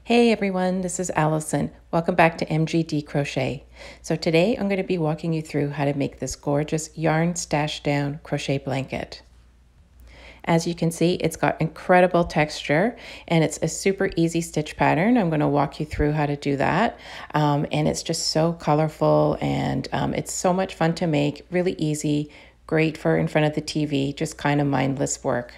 Hey everyone, this is Allison. Welcome back to MGD Crochet. So today I'm going to be walking you through how to make this gorgeous yarn Stashdown crochet blanket. As you can see, it's got incredible texture and it's a super easy stitch pattern. I'm going to walk you through how to do that. And it's just so colorful and it's so much fun to make, really easy, great for in front of the TV, just kind of mindless work.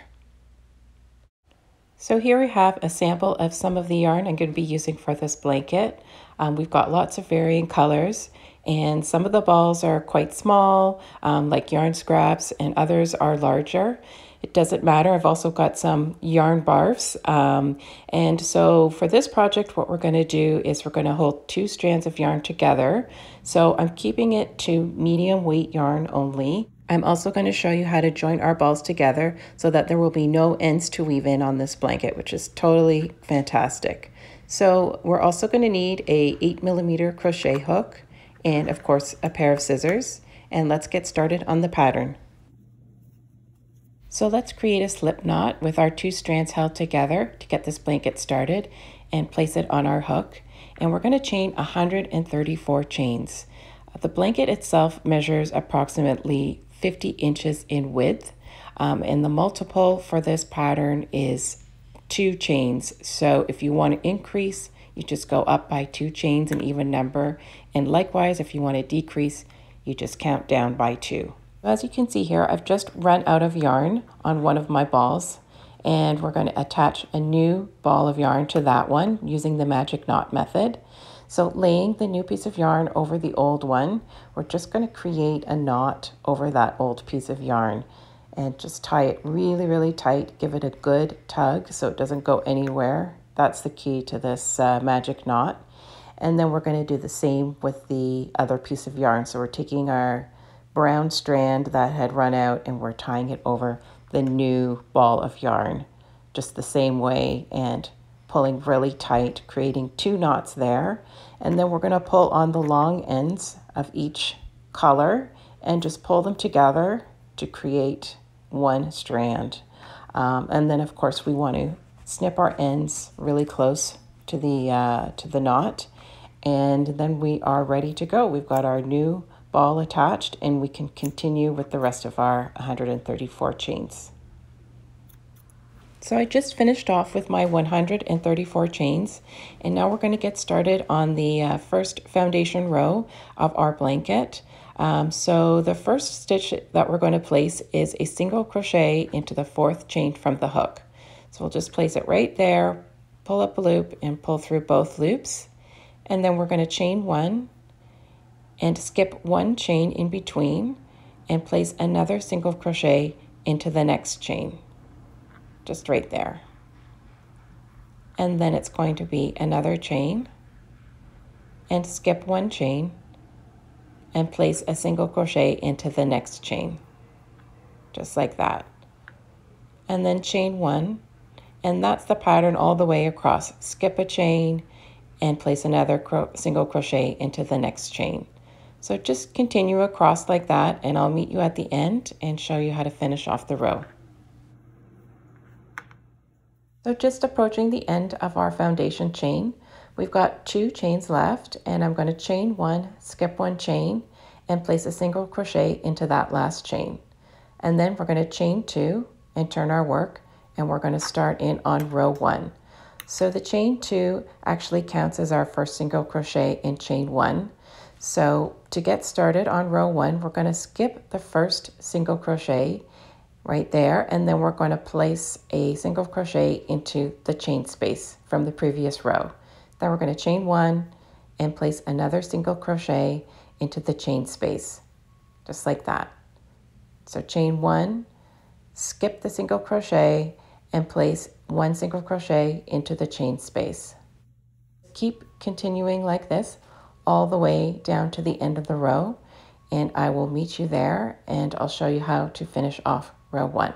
So here we have a sample of some of the yarn I'm going to be using for this blanket. We've got lots of varying colors, and some of the balls are quite small, like yarn scraps, and others are larger. It doesn't matter. I've also got some yarn barfs. And so for this project, what we're going to do is we're going to hold 2 strands of yarn together. So I'm keeping it to medium weight yarn only. I'm also going to show you how to join our balls together so that there will be no ends to weave in on this blanket, which is totally fantastic. So we're also going to need a 8mm crochet hook and of course a pair of scissors. And let's get started on the pattern. So let's create a slip knot with our 2 strands held together to get this blanket started and place it on our hook. And we're going to chain 134 chains. The blanket itself measures approximately 50 inches in width, and the multiple for this pattern is 2 chains. So if you want to increase, you just go up by 2 chains, an even number, and likewise if you want to decrease, you just count down by 2. As you can see here, I've just run out of yarn on one of my balls, and we're going to attach a new ball of yarn to that one using the magic knot method. So laying the new piece of yarn over the old one, we're just going to create a knot over that old piece of yarn and just tie it really, really tight. Give it a good tug so it doesn't go anywhere. That's the key to this magic knot. And then we're going to do the same with the other piece of yarn. So we're taking our brown strand that had run out and we're tying it over the new ball of yarn just the same way and pulling really tight, creating 2 knots there. And then we're going to pull on the long ends of each color and just pull them together to create 1 strand. And then of course we want to snip our ends really close to the knot, and then we are ready to go. We've got our new ball attached and we can continue with the rest of our 134 chains. So I just finished off with my 134 chains, and now we're going to get started on the first foundation row of our blanket. So the first stitch that we're going to place is a single crochet into the 4th chain from the hook. So we'll just place it right there, pull up a loop and pull through both loops, and then we're going to chain 1 and skip 1 chain in between and place another single crochet into the next chain. Just right there. And then it's going to be another chain and skip 1 chain and place a single crochet into the next chain, just like that. And then chain 1, and that's the pattern all the way across. Skip a chain and place another single crochet into the next chain. So just continue across like that, and I'll meet you at the end and show you how to finish off the row. So just approaching the end of our foundation chain, we've got 2 chains left, and I'm going to chain 1, skip 1 chain, and place a single crochet into that last chain. And then we're going to chain 2 and turn our work, and we're going to start in on row 1. So the chain 2 actually counts as our first single crochet in chain 1. So to get started on row 1, we're going to skip the first single crochet right there, and then we're going to place a single crochet into the chain space from the previous row. Then we're going to chain 1 and place another single crochet into the chain space, just like that. So chain 1, skip the single crochet and place 1 single crochet into the chain space. Keep continuing like this all the way down to the end of the row, and I will meet you there and I'll show you how to finish off row 1.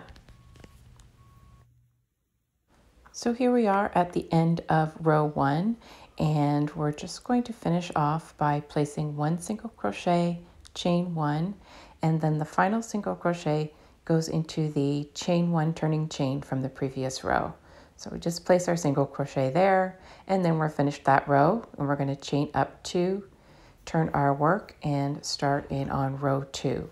So here we are at the end of row 1, and we're just going to finish off by placing 1 single crochet, chain 1, and then the final single crochet goes into the chain 1 turning chain from the previous row. So we just place our single crochet there, and then we're finished that row, and we're going to chain up 2, turn our work, and start in on row 2.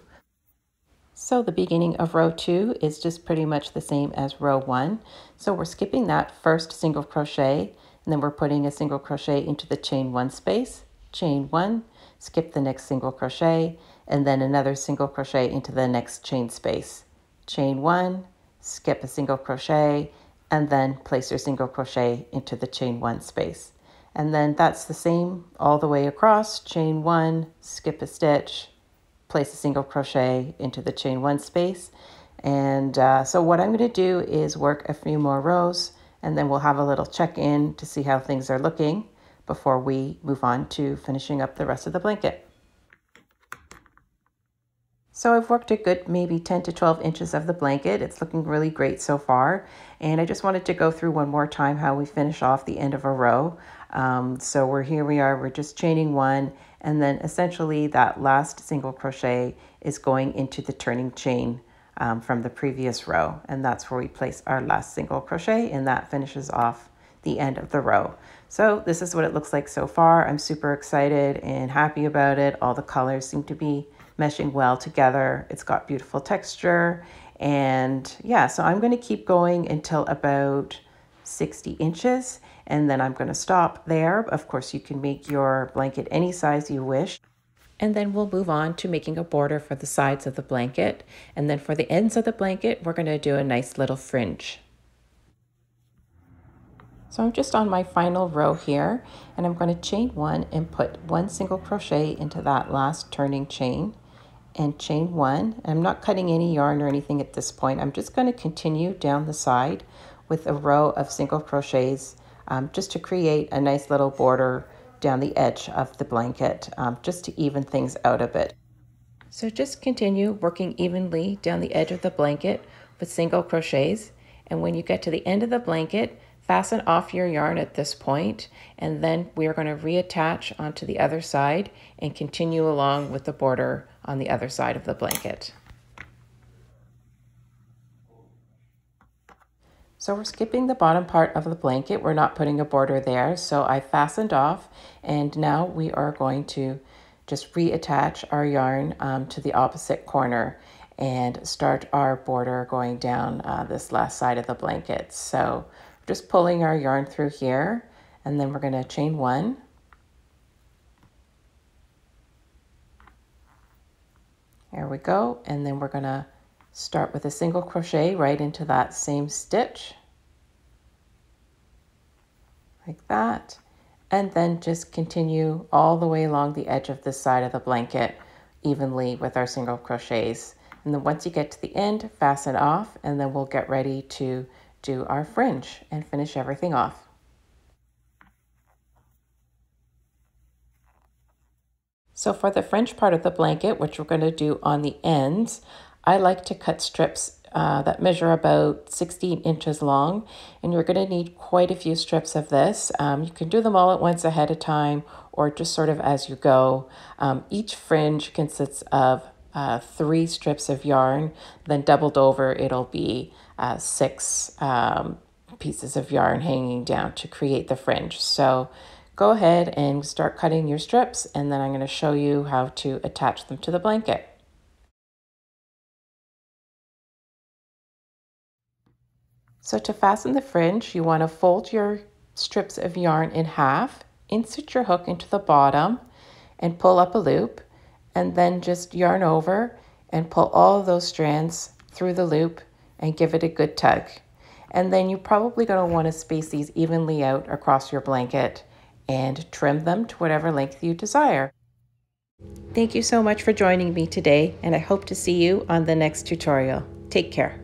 So the beginning of row 2 is just pretty much the same as row 1. So we're skipping that first single crochet, and then we're putting a single crochet into the chain 1 space, chain 1, skip the next single crochet, and then another single crochet into the next chain space, chain 1, skip a single crochet, and then place your single crochet into the chain 1 space. And then that's the same all the way across, chain 1, skip a stitch, place a single crochet into the chain 1 space. And so what I'm going to do is work a few more rows, and then we'll have a little check-in to see how things are looking before we move on to finishing up the rest of the blanket. So I've worked a good maybe 10 to 12 inches of the blanket. It's looking really great so far. And I just wanted to go through one more time how we finish off the end of a row. So we're just chaining 1, and then essentially that last single crochet is going into the turning chain from the previous row. And that's where we place our last single crochet, and that finishes off the end of the row. So this is what it looks like so far. I'm super excited and happy about it. All the colors seem to be meshing well together. It's got beautiful texture, and yeah, so I'm going to keep going until about 60 inches, and then I'm going to stop there. Of course, you can make your blanket any size you wish. And then we'll move on to making a border for the sides of the blanket. And then for the ends of the blanket, we're going to do a nice little fringe. So I'm just on my final row here, and I'm going to chain 1 and put 1 single crochet into that last turning chain, and chain 1. I'm not cutting any yarn or anything at this point. I'm just going to continue down the side with a row of single crochets just to create a nice little border down the edge of the blanket, just to even things out a bit. So just continue working evenly down the edge of the blanket with single crochets, and when you get to the end of the blanket, fasten off your yarn at this point, and then we are going to reattach onto the other side and continue along with the border on the other side of the blanket. So we're skipping the bottom part of the blanket. We're not putting a border there. So I fastened off, and now we are going to just reattach our yarn to the opposite corner and start our border going down this last side of the blanket. So just pulling our yarn through here, and then we're going to chain 1. There we go, and then we're going to start with a single crochet right into that same stitch, like that, and then just continue all the way along the edge of this side of the blanket evenly with our single crochets. And then once you get to the end, fasten off, and then we'll get ready to do our fringe and finish everything off. So for the fringe part of the blanket, which we're going to do on the ends, I like to cut strips that measure about 16 inches long, and you're going to need quite a few strips of this. You can do them all at once ahead of time, or just sort of as you go. Each fringe consists of 3 strips of yarn, then doubled over it'll be 6 pieces of yarn hanging down to create the fringe. So go ahead and start cutting your strips, and then I'm going to show you how to attach them to the blanket. So to fasten the fringe, you want to fold your strips of yarn in half, insert your hook into the bottom, and pull up a loop, and then just yarn over and pull all of those strands through the loop and give it a good tug. And then you're probably going to want to space these evenly out across your blanket and trim them to whatever length you desire. Thank you so much for joining me today, and I hope to see you on the next tutorial. Take care.